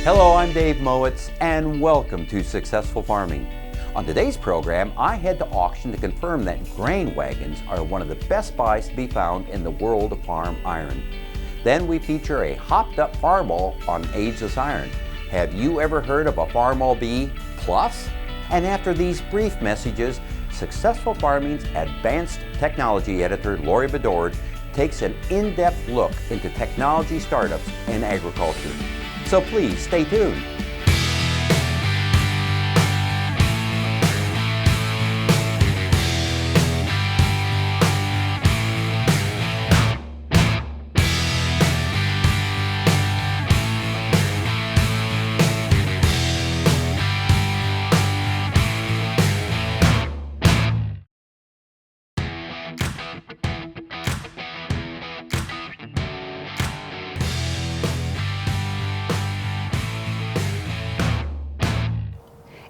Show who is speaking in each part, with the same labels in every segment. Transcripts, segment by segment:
Speaker 1: Hello, I'm Dave Mowitz, and welcome to Successful Farming. On today's program, I head to auction to confirm that grain wagons are one of the best buys to be found in the world of farm iron. Then we feature a hopped-up Farmall on ageless iron. Have you ever heard of a Farmall B Plus? And after these brief messages, Successful Farming's advanced technology editor, Laurie Bedord, takes an in-depth look into technology startups in agriculture. So please stay tuned.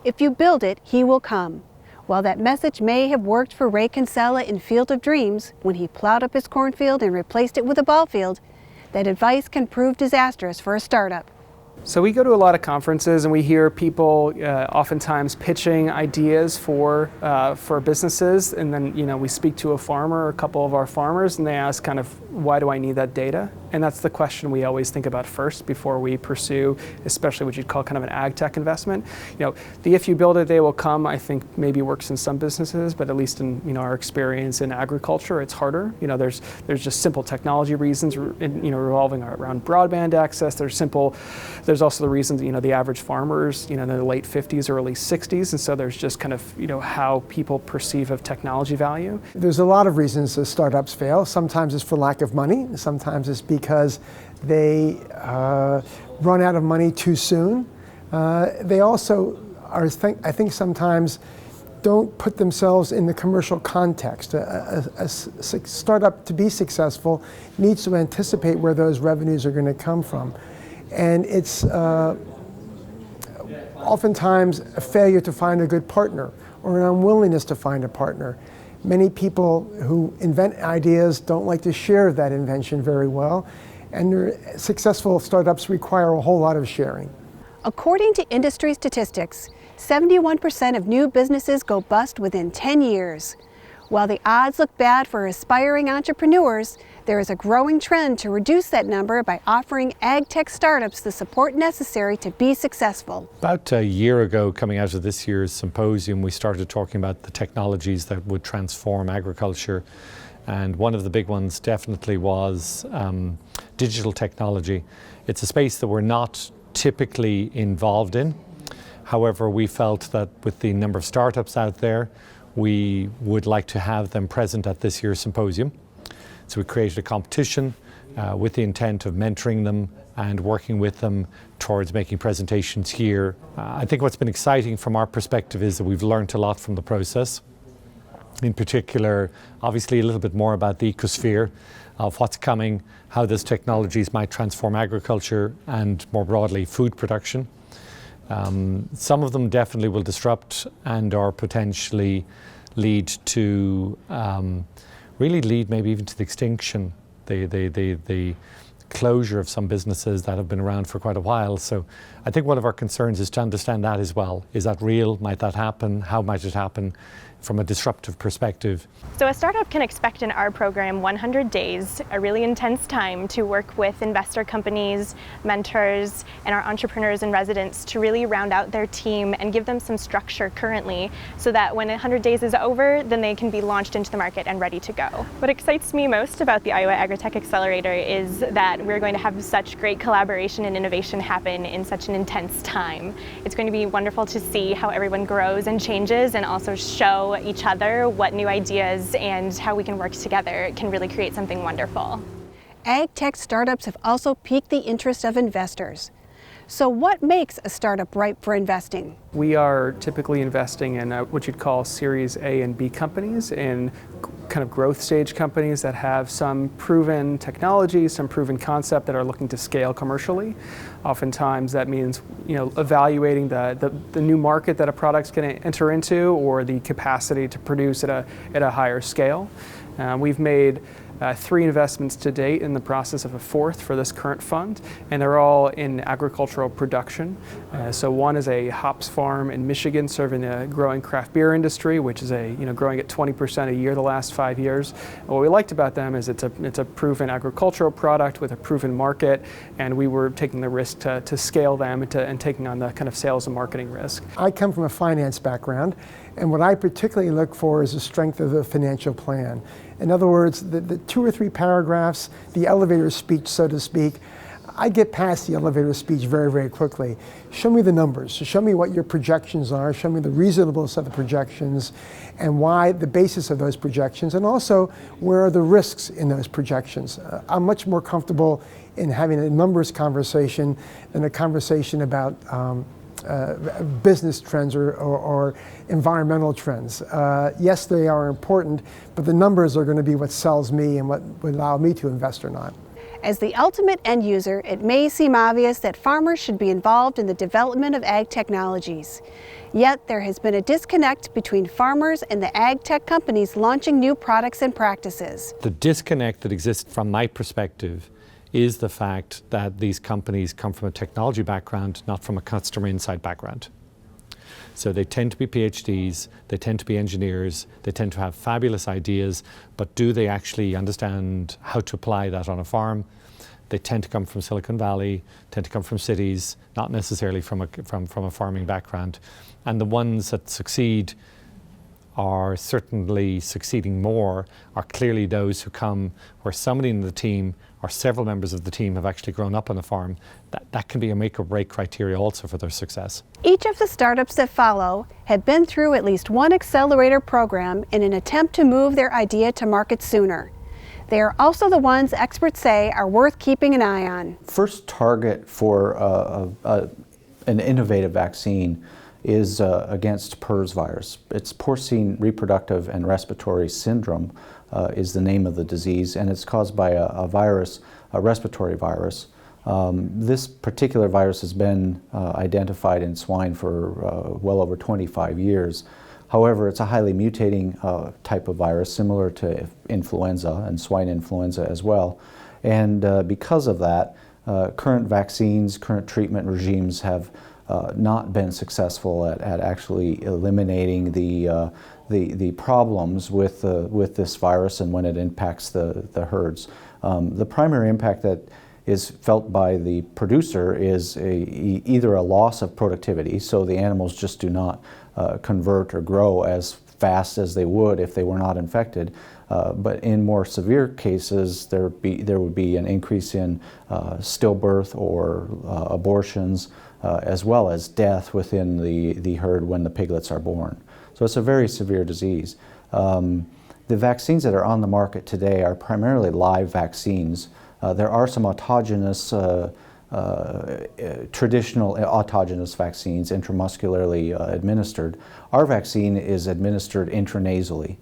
Speaker 2: If you build it, he will come. While that message may have worked for Ray Kinsella in Field of Dreams when he plowed up his cornfield and replaced it with a ball field, that advice can prove disastrous for a startup.
Speaker 3: So we go to a lot of conferences and we hear people oftentimes pitching ideas for businesses, and then we speak to a farmer or a couple of our farmers and they ask kind of, why do I need that data? And that's the question we always think about first before we pursue, especially what you'd call kind of an AgTech investment. The if you build it, they will come, I think maybe works in some businesses, but at least in our experience in agriculture, it's harder. There's just simple technology reasons revolving around broadband access. There's also the reasons, the average farmers, in the late 50s, early 60s, and so there's just kind of, how people perceive of technology value.
Speaker 4: There's a lot of reasons that startups fail. Sometimes it's for lack of money. Sometimes it's because they run out of money too soon. They also are, I think sometimes don't put themselves in the commercial context. A startup, to be successful, needs to anticipate where those revenues are going to come from. And it's oftentimes a failure to find a good partner or an unwillingness to find a partner. Many people who invent ideas don't like to share that invention very well, and successful startups require a whole lot of sharing.
Speaker 2: According to industry statistics, 71% of new businesses go bust within 10 years. While the odds look bad for aspiring entrepreneurs, there is a growing trend to reduce that number by offering AgTech startups the support necessary to be successful.
Speaker 5: About a year ago, coming out of this year's symposium, we started talking about the technologies that would transform agriculture. And one of the big ones definitely was digital technology. It's a space that we're not typically involved in. However, we felt that with the number of startups out there, we would like to have them present at this year's symposium. So we created a competition with the intent of mentoring them and working with them towards making presentations here. I think what's been exciting from our perspective is that we've learned a lot from the process. In particular, obviously a little bit more about the ecosphere of what's coming, how those technologies might transform agriculture and more broadly food production. Some of them definitely will disrupt and or potentially lead to maybe even to the extinction, the closure of some businesses that have been around for quite a while. So I think one of our concerns is to understand that as well. Is that real? Might that happen? How might it happen from a disruptive perspective?
Speaker 6: So a startup can expect in our program 100 days, a really intense time to work with investor companies, mentors, and our entrepreneurs and residents to really round out their team and give them some structure currently so that when 100 days is over, then they can be launched into the market and ready to go. What excites me most about the Iowa AgriTech Accelerator is that we're going to have such great collaboration and innovation happen in such an intense time. It's going to be wonderful to see how everyone grows and changes and also show each other what new ideas and how we can work together can really create something wonderful.
Speaker 2: AgTech startups have also piqued the interest of investors. So what makes a startup ripe for investing?
Speaker 3: We are typically investing in what you'd call Series A and B companies, in kind of growth stage companies that have some proven technology, some proven concept that are looking to scale commercially. Oftentimes that means evaluating the new market that a product's going to enter into or the capacity to produce at a higher scale. We've made 3 investments to date, in the process of a 4th for this current fund, and they're all in agricultural production. So one is a hops farm in Michigan serving the growing craft beer industry, which is growing at 20% a year the last 5 years. And what we liked about them is it's a proven agricultural product with a proven market, and we were taking the risk to scale them and taking on the kind of sales and marketing risk.
Speaker 4: I come from a finance background, and what I particularly look for is the strength of the financial plan. In other words, the 2 or 3 paragraphs, the elevator speech, so to speak, I get past the elevator speech very, very quickly. Show me the numbers. So show me what your projections are. Show me the reasonableness of the projections and why the basis of those projections, and also where are the risks in those projections. I'm much more comfortable in having a numbers conversation than a conversation about business trends or environmental trends. Yes, they are important, but the numbers are going to be what sells me and what would allow me to invest or not.
Speaker 2: As the ultimate end user, it may seem obvious that farmers should be involved in the development of ag technologies. Yet there has been a disconnect between farmers and the ag tech companies launching new products and practices.
Speaker 5: The disconnect that exists from my perspective is the fact that these companies come from a technology background, not from a customer insight background. So they tend to be PhDs, they tend to be engineers, they tend to have fabulous ideas, but do they actually understand how to apply that on a farm? They tend to come from Silicon Valley, tend to come from cities, not necessarily from a farming background. And the ones that succeed are certainly succeeding more are clearly those who come where somebody in the team or several members of the team have actually grown up on a farm. That can be a make or break criteria also for their success.
Speaker 2: Each of the startups that follow have been through at least one accelerator program in an attempt to move their idea to market sooner. They are also the ones experts say are worth keeping an eye on.
Speaker 7: First target for an innovative vaccine is against PRRS virus. It's porcine reproductive and respiratory syndrome is the name of the disease, and it's caused by a virus, a respiratory virus. This particular virus has been identified in swine for well over 25 years. However, it's a highly mutating type of virus, similar to influenza and swine influenza as well. And because of that, current vaccines, current treatment regimes have not been successful at actually eliminating the problems with this virus and when it impacts the herds. The primary impact that is felt by the producer is either a loss of productivity, so the animals just do not convert or grow as fast as they would if they were not infected. But in more severe cases, there would be an increase in stillbirth or abortions, as well as death within the herd when the piglets are born. So it's a very severe disease. The vaccines that are on the market today are primarily live vaccines. There are some autogenous, traditional autogenous vaccines, intramuscularly administered. Our vaccine is administered intranasally.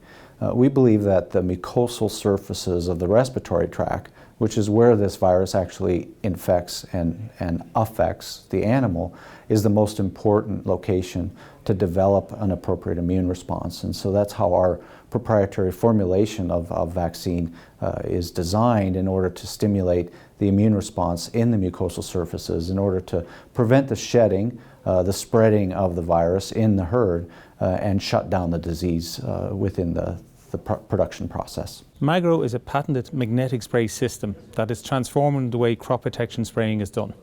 Speaker 7: We believe that the mucosal surfaces of the respiratory tract, which is where this virus actually infects and affects the animal, is the most important location to develop an appropriate immune response. And so that's how our proprietary formulation of vaccine is designed in order to stimulate the immune response in the mucosal surfaces in order to prevent the shedding, the spreading of the virus in the herd, and shut down the disease within the production process.
Speaker 8: Magro is a patented magnetic spray system that is transforming the way crop protection spraying is done.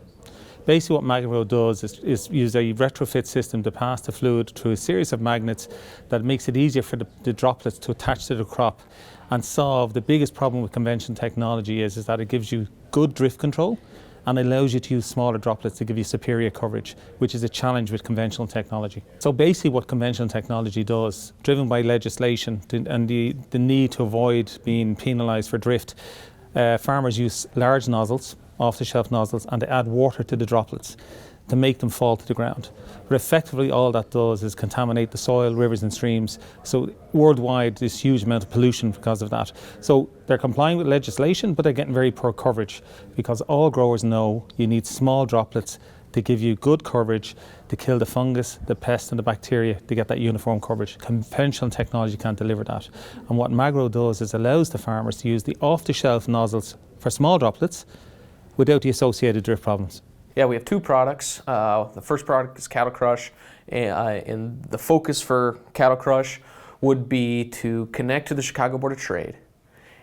Speaker 8: Basically what Magro does is use a retrofit system to pass the fluid through a series of magnets that makes it easier for the droplets to attach to the crop and solve the biggest problem with conventional technology is that it gives you good drift control and allows you to use smaller droplets to give you superior coverage, which is a challenge with conventional technology. So basically what conventional technology does, driven by legislation and the need to avoid being penalised for drift, farmers use large nozzles, off-the-shelf nozzles, and they add water to the droplets to make them fall to the ground. But effectively all that does is contaminate the soil, rivers and streams. So worldwide there's huge amount of pollution because of that. So they're complying with legislation, but they're getting very poor coverage because all growers know you need small droplets They give you good coverage to kill the fungus, the pest and the bacteria to get that uniform coverage. Conventional technology can't deliver that. And what Magro does is allows the farmers to use the off-the-shelf nozzles for small droplets without the associated drift problems.
Speaker 9: Yeah, we have two products. The first product is Cattle Crush, and the focus for Cattle Crush would be to connect to the Chicago Board of Trade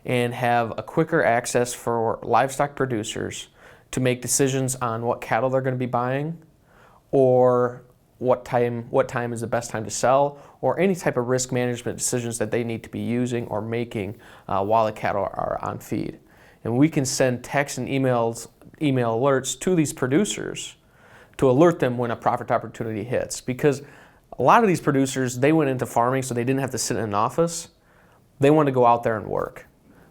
Speaker 9: and have a quicker access for livestock producers to make decisions on what cattle they're going to be buying, or what time is the best time to sell, or any type of risk management decisions that they need to be using or making while the cattle are on feed. And we can send text and email alerts to these producers to alert them when a profit opportunity hits. Because a lot of these producers, they went into farming so they didn't have to sit in an office. They want to go out there and work.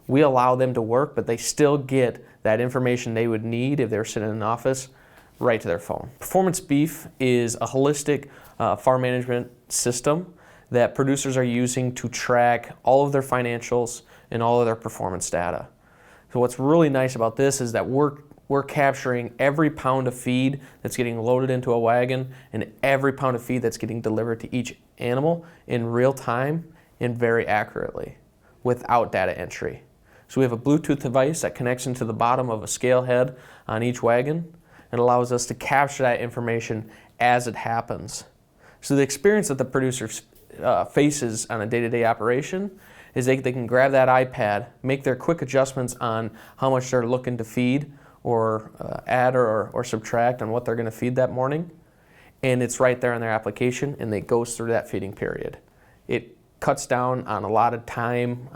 Speaker 9: We allow them to work, but they still get that information they would need if they were sitting in an office right to their phone. Performance Beef is a holistic farm management system that producers are using to track all of their financials and all of their performance data. So what's really nice about this is that we're capturing every pound of feed that's getting loaded into a wagon and every pound of feed that's getting delivered to each animal in real time and very accurately without data entry. So we have a Bluetooth device that connects into the bottom of a scale head on each wagon and allows us to capture that information as it happens. So the experience that the producer faces on a day-to-day operation is they can grab that iPad, make their quick adjustments on how much they're looking to feed or add or subtract on what they're going to feed that morning, and it's right there in their application, and it goes through that feeding period. It cuts down on a lot of time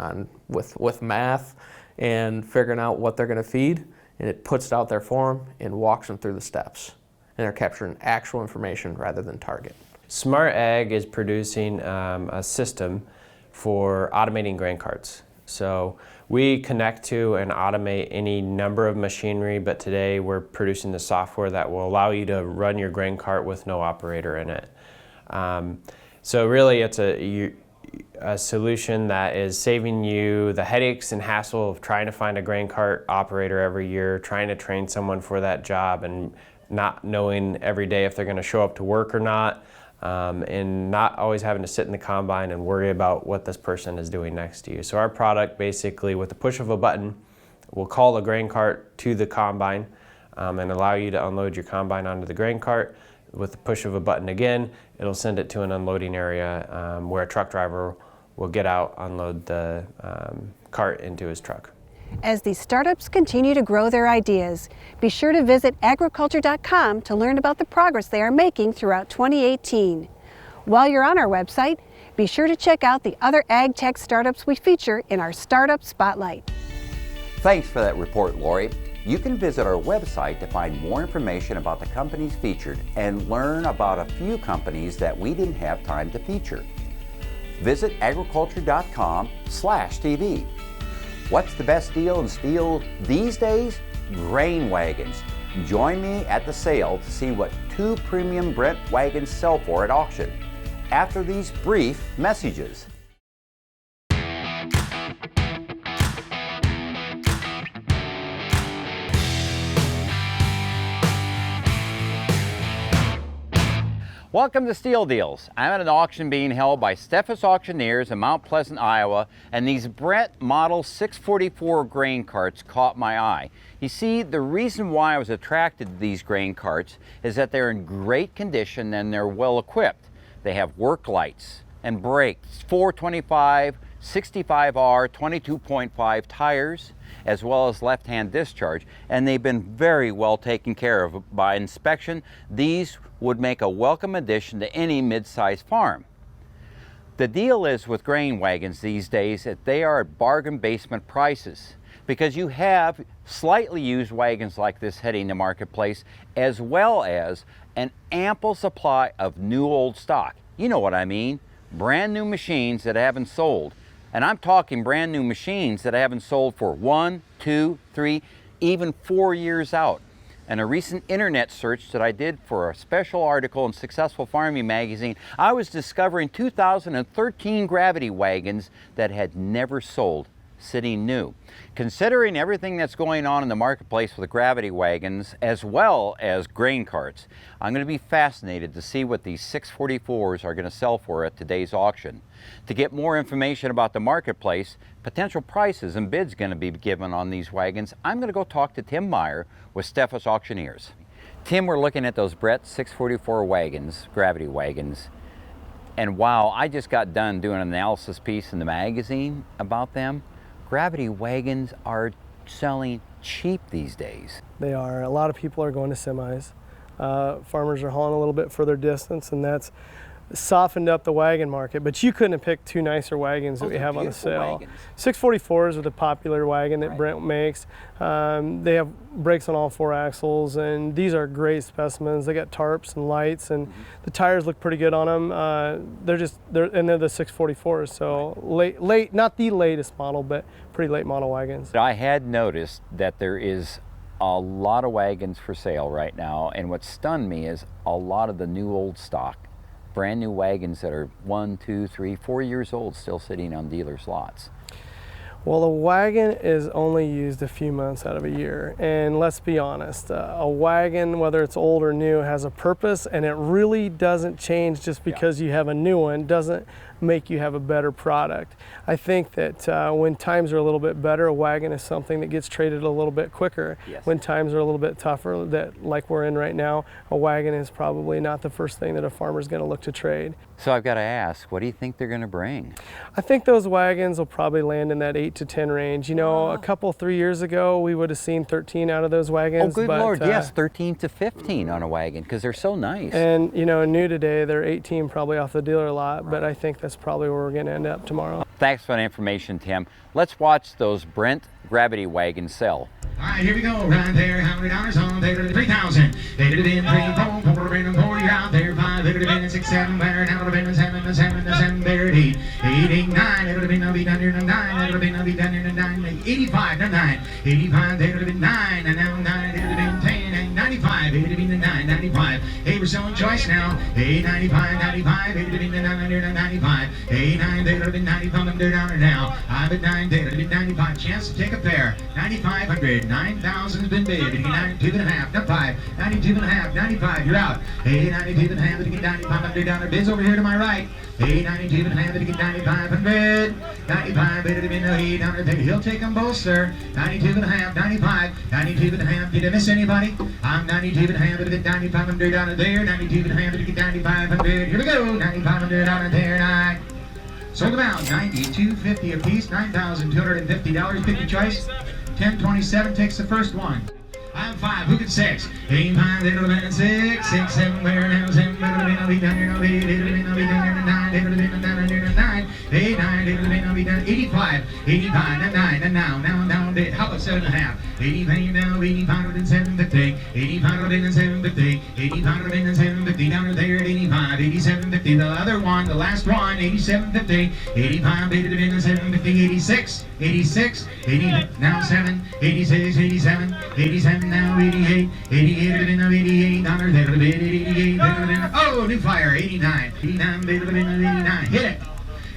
Speaker 9: with math and figuring out what they're going to feed, and it puts it out there for them and walks them through the steps. And they're capturing actual information rather than target.
Speaker 10: Smart Ag is producing a system for automating grain carts. So we connect to and automate any number of machinery, but today we're producing the software that will allow you to run your grain cart with no operator in it. So really it's a solution that is saving you the headaches and hassle of trying to find a grain cart operator every year, trying to train someone for that job and not knowing every day if they're going to show up to work or not, and not always having to sit in the combine and worry about what this person is doing next to you. So our product basically, with the push of a button, will call the grain cart to the combine and allow you to unload your combine onto the grain cart. With the push of a button again, it'll send it to an unloading area where a truck driver will get out, unload the cart into his truck.
Speaker 2: As these startups continue to grow their ideas, be sure to visit agriculture.com to learn about the progress they are making throughout 2018. While you're on our website, be sure to check out the other ag tech startups we feature in our Startup Spotlight.
Speaker 1: Thanks for that report, Laurie. You can visit our website to find more information about the companies featured and learn about a few companies that we didn't have time to feature. Visit agriculture.com/TV. What's the best deal in steel these days? Grain wagons. Join me at the sale to see what 2 premium Brent wagons sell for at auction after these brief messages. Welcome to Steel Deals. I'm at an auction being held by Steffes Auctioneers in Mount Pleasant, Iowa, and these Brent Model 644 grain carts caught my eye. You see, the reason why I was attracted to these grain carts is that they're in great condition and they're well equipped. They have work lights and brakes, 425, 65R, 22.5 tires, as well as left-hand discharge, and they've been very well taken care of. By inspection, these would make a welcome addition to any mid-sized farm. The deal is with grain wagons these days that they are at bargain basement prices, because you have slightly used wagons like this heading the marketplace, as well as an ample supply of new old stock. You know what I mean, brand new machines that haven't sold. And I'm talking brand new machines that haven't sold for 1, 2, 3, even 4 years out. And a recent internet search that I did for a special article in Successful Farming magazine, I was discovering 2013 gravity wagons that had never sold. sitting new. Considering everything that's going on in the marketplace with gravity wagons as well as grain carts, I'm going to be fascinated to see what these 644s are going to sell for at today's auction. To get more information about the marketplace, potential prices and bids going to be given on these wagons, I'm going to go talk to Tim Meyer with Steffes Auctioneers. Tim, we're looking at those Brent 644 wagons, gravity wagons, and wow, I just got done doing an analysis piece in the magazine about them. Gravity wagons are selling cheap these days.
Speaker 11: They are. A lot of people are going to semis. Farmers are hauling a little bit further distance, and that's softened up the wagon market. But you couldn't have picked two nicer wagons that we have on the sale.
Speaker 1: Wagons.
Speaker 11: 644s are the popular wagon that Brent makes. They have brakes on all four axles, and these are great specimens. They got tarps and lights, and the tires look pretty good on them. They're the 644s, so late, not the latest model, but pretty late model wagons.
Speaker 1: I had noticed that there is a lot of wagons for sale right now, and what stunned me is a lot of the new old stock, brand new wagons that are 1, 2, 3, 4 years old still sitting on dealers' lots.
Speaker 11: Well, a wagon is only used a few months out of a year, and let's be honest, a wagon, whether it's old or new, has a purpose, and it really doesn't change just because you have a new one. Doesn't make you have a better product. I think that when times are a little bit better, a wagon is something that gets traded a little bit quicker.
Speaker 1: Yes.
Speaker 11: When times are a little bit tougher, that like we're in right now, a wagon is probably not the first thing that a farmer's going to look to trade.
Speaker 1: So I've got to ask, what do you think they're going to bring?
Speaker 11: I think those wagons will probably land in that 8 to 10 range. You know, a couple, 3 years ago, we would have seen 13 out of those wagons.
Speaker 1: Oh, good Lord, yes, 13 to 15 on a wagon, because they're so nice.
Speaker 11: And, you know, new today, they're 18 probably off the dealer lot, but I think that's probably where we're going to end up tomorrow.
Speaker 1: Thanks for the information, Tim. Let's watch those Brent gravity wagons sell.
Speaker 12: All right, here we go, right there, $100 on there to 3,000. They did it in 3, 4, 4, and 4, you're out there, 5, they did it in 6, 7, there, now it'll be 7, there, 8, 8, 9, it'll be no be done here to 9, it'll be no be done here to 9, 85, no 9, 85, there, it'll be 9, and now 9, it'll be 10, and 95, it'll be 9, 95. Hey, we're selling choice now. Hey, 95, 95, it'll be 95. Hey, 9, it'll be 95, I'm down now. I bet 9, it'll be 95. Chance to take a pair. 9,500. 9,000 has been bid. 92.5, not 5. 92.5, 95, you're out. Hey, 92.5, it'll get 9,500 down there. Bids over here to my right. Hey, 92.5, it'll get 9,500. 95, it'll be no 8 down there. He'll take them both, sir. 92.5, 95. 92.5, did I miss anybody? I'm 92.5, it'll get 9,500 down there. 92.5, it'll get 9,500. Here we go, 9,500 down there. 9. Sold them out, $92.50 a piece, $9,250. Pick your choice. 1027 takes the first one. I'm 5, who can 6? 8, 5, it'll be 6, 6, 7, where now 7, it'll be down here, no, 8, it'll be no be down here to 9, it'll be down here to 9, 8, 9, it'll be no be down 85, 85, and 9, and now, how about 7.5? 85 now, 85 and 750, 85 and 750, 85 and 750, down there at 85, 87.50, the other one, the last one, 87.50, 85, 750, 86, 86, 80, now 7, 86, 87, 87 now, 88, 88, 88, down there, 88, oh, new fire, 89, 89, 89, hit it.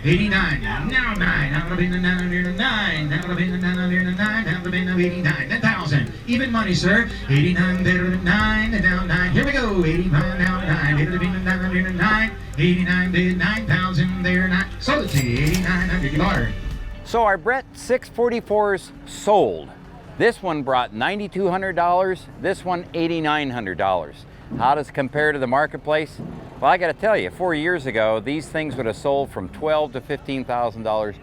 Speaker 12: 89, now 9, now it'll be the 9, now it'll be the 9, now it'll be the 89, 10,000, even money, sir. 89, there 9, and now 9, here we go, 85, now 9, it'll be the 9, 89, bid 9,000, there 9, sold it to you, 8,900, you bought her.
Speaker 1: So our Brent 644s sold. This one brought $9,200, this one $8,900. How does it compare to the marketplace? Well, I got to tell you, 4 years ago, these things would have sold from $12,000 to $15,000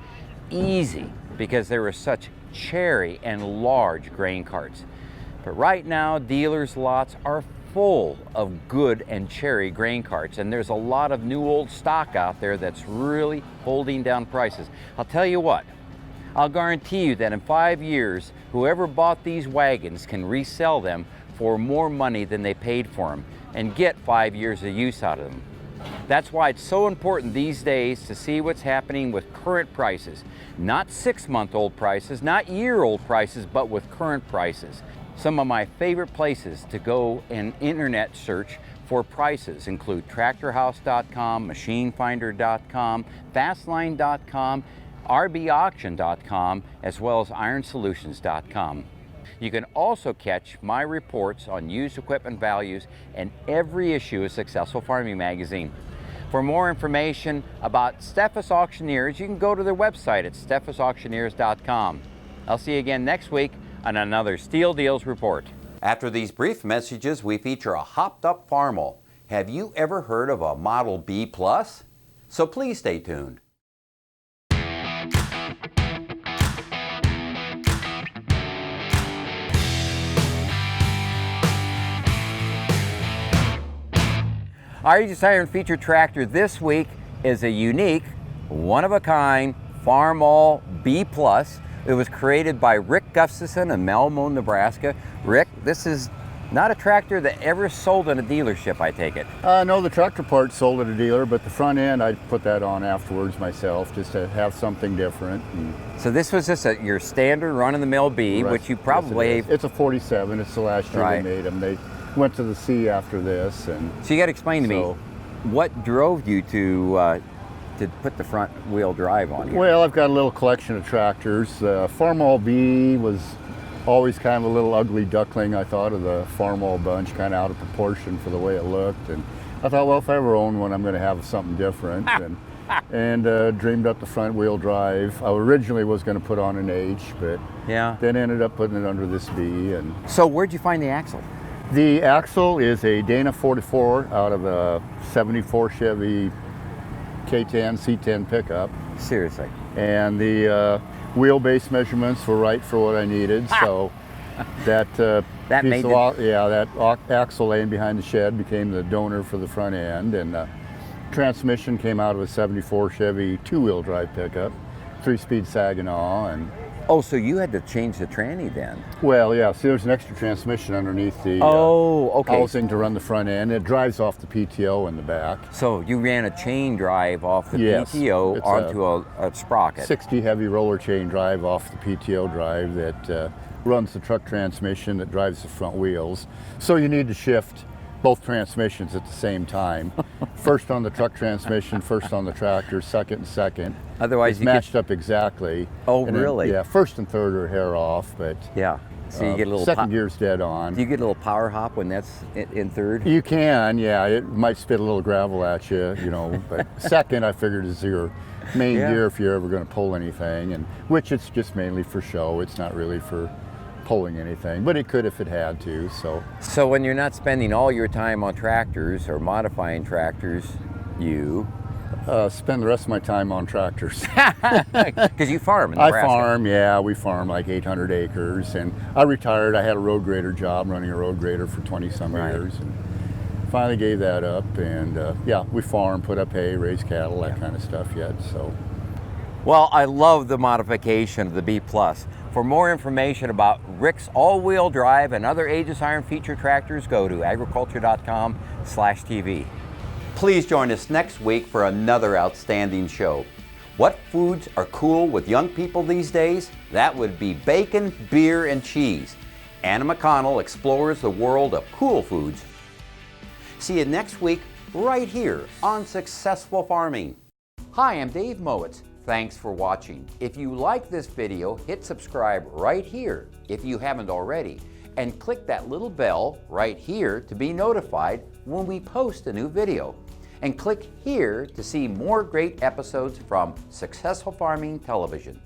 Speaker 1: easy because they were such cherry and large grain carts. But right now, dealers' lots are full of good and cherry grain carts, and there's a lot of new old stock out there that's really holding down prices. I'll tell you what, I'll guarantee you that in 5 years, whoever bought these wagons can resell them for more money than they paid for them and get 5 years of use out of them. That's why it's so important these days to see what's happening with current prices. Not 6-month-old prices, not year-old prices, but with current prices. Some of my favorite places to go and internet search for prices include tractorhouse.com, machinefinder.com, fastline.com, rbauction.com, as well as ironsolutions.com. You can also catch my reports on used equipment values in every issue of Successful Farming magazine. For more information about Steffes Auctioneers, you can go to their website at steffesauctioneers.com. I'll see you again next week on another Steel Deals Report. After these brief messages, we feature a hopped-up Farmall. Have you ever heard of a Model B Plus? So please stay tuned. Our Aegis Iron featured tractor this week is a unique, one-of-a-kind Farmall B Plus. It was created by Rick Gustafson in Malmo, Nebraska. Rick, this is not a tractor that ever sold in a dealership, I take it.
Speaker 13: No, the tractor part sold at a dealer, but the front end, I put that on afterwards myself just to have something different.
Speaker 1: So this was just your standard run-of-the-mill B,
Speaker 13: Right.
Speaker 1: which you probably...
Speaker 13: Yes, it's a 47. It's the last year
Speaker 1: Right.
Speaker 13: they made them. They went to the sea after this. And
Speaker 1: so you got to explain to me, what drove you to put the front wheel drive on here?
Speaker 13: Well, I've got a little collection of tractors. Farmall B was always kind of a little ugly duckling, I thought, of the Farmall bunch, kind of out of proportion for the way it looked. And I thought, well, if I ever own one, I'm going to have something different. and dreamed up the front wheel drive. I originally was going to put on an H, but then ended up putting it under this B. And
Speaker 1: so where'd you find the axle?
Speaker 13: The axle is a Dana 44 out of a 74 Chevy K10, C10 pickup.
Speaker 1: Seriously?
Speaker 13: And the wheelbase measurements were right for what I needed, so that
Speaker 1: made
Speaker 13: that axle laying behind the shed became the donor for the front end, and transmission came out of a 74 Chevy two-wheel drive pickup, 3-speed Saginaw. And
Speaker 1: oh, so you had to change the tranny then?
Speaker 13: Well, yeah, see there's an extra transmission underneath the housing to run the front end. It drives off the PTO in the back.
Speaker 1: So you ran a chain drive off the PTO onto a sprocket.
Speaker 13: 60 heavy roller chain drive off the PTO drive that runs the truck transmission that drives the front wheels. So you need to shift both transmissions at the same time. First on the truck transmission, first on the tractor, second.
Speaker 1: Otherwise
Speaker 13: it's matched up exactly.
Speaker 1: Oh,
Speaker 13: and
Speaker 1: really?
Speaker 13: Then, yeah, first and third are a hair off, but
Speaker 1: so you get a little
Speaker 13: second gear's dead on.
Speaker 1: Do you get a little power hop when that's in third?
Speaker 13: You can, yeah. It might spit a little gravel at you, you know. But second, I figured, is your main gear if you're ever going to pull anything, and which it's just mainly for show. It's not really for pulling anything, but it could if it had to.
Speaker 1: So when you're not spending all your time on tractors or modifying tractors, you
Speaker 13: spend the rest of my time on tractors.
Speaker 1: Because you farm in Nebraska.
Speaker 13: I farm, yeah. We farm like 800 acres, and I retired. I had a road grader job, running a road grader for 20-some years, and finally gave that up. And we farm, put up hay, raise cattle, that kind of stuff yet. So,
Speaker 1: well, I love the modification of the B Plus. For more information about Rick's all-wheel drive and other Aegis Iron feature tractors, go to agriculture.com/TV. Please join us next week for another outstanding show. What foods are cool with young people these days? That would be bacon, beer, and cheese. Anna McConnell explores the world of cool foods. See you next week right here on Successful Farming. Hi, I'm Dave Mowitz. Thanks for watching. If you like this video, hit subscribe right here if you haven't already, and click that little bell right here to be notified when we post a new video. And click here to see more great episodes from Successful Farming Television.